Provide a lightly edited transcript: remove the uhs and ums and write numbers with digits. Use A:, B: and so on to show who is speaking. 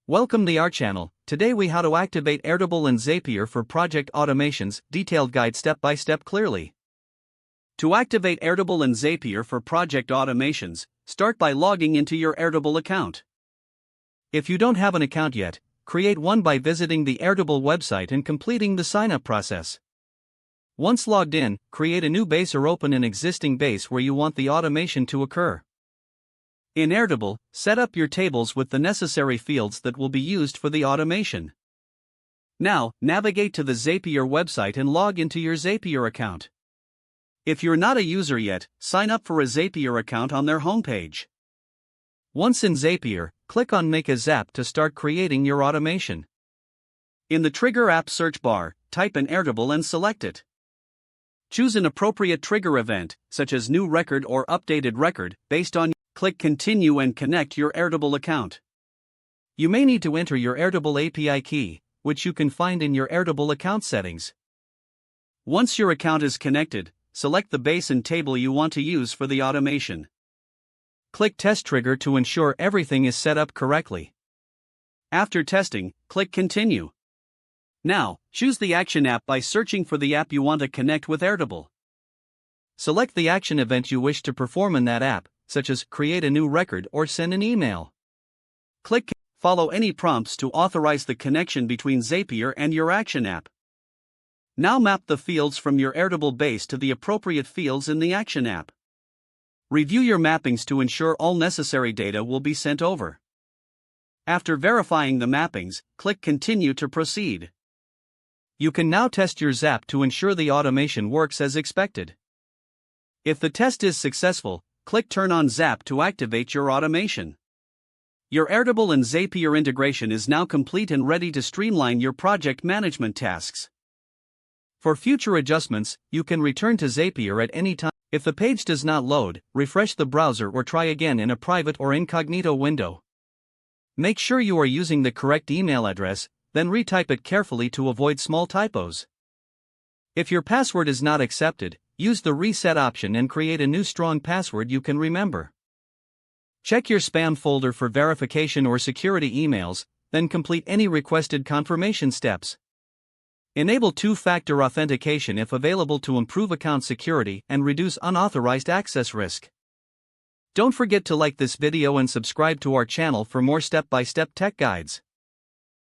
A: Welcome to our channel. Today we how to activate Airtable and Zapier for project automations, detailed guide step by step clearly. To activate Airtable and Zapier for project automations, start by logging into your Airtable account. If you don't have an account yet, create one by visiting the Airtable website and completing the sign-up process. Once logged in, create a new base or open an existing base where you want the automation to occur. In Airtable, set up your tables with the necessary fields that will be used for the automation. Now, navigate to the Zapier website and log into your Zapier account. If you're not a user yet, sign up for a Zapier account on their homepage. Once in Zapier, click on Make a Zap to start creating your automation. In the Trigger App search bar, type in Airtable and select it. Choose an appropriate trigger event, such as new record or updated record, based on. Click Continue and connect your Airtable account. You may need to enter your Airtable API key, which you can find in your Airtable account settings. Once your account is connected, select the base and table you want to use for the automation. Click Test Trigger to ensure everything is set up correctly. After testing, click Continue. Now, choose the Action app by searching for the app you want to connect with Airtable. Select the action event you wish to perform in that app, such as create a new record or send an email. Click Follow any prompts to authorize the connection between Zapier and your Action app. Now map the fields from your Airtable base to the appropriate fields in the Action app. Review your mappings to ensure all necessary data will be sent over. After verifying the mappings, click Continue to proceed. You can now test your Zap to ensure the automation works as expected. If the test is successful, click Turn on Zap to activate your automation. Your Airtable and Zapier integration is now complete and ready to streamline your project management tasks. For future adjustments, you can return to Zapier at any time. If the page does not load, refresh the browser or try again in a private or incognito window. Make sure you are using the correct email address, then retype it carefully to avoid small typos. If your password is not accepted, use the reset option and create a new strong password you can remember. Check your spam folder for verification or security emails, then complete any requested confirmation steps. Enable two-factor authentication if available to improve account security and reduce unauthorized access risk. Don't forget to like this video and subscribe to our channel for more step-by-step tech guides.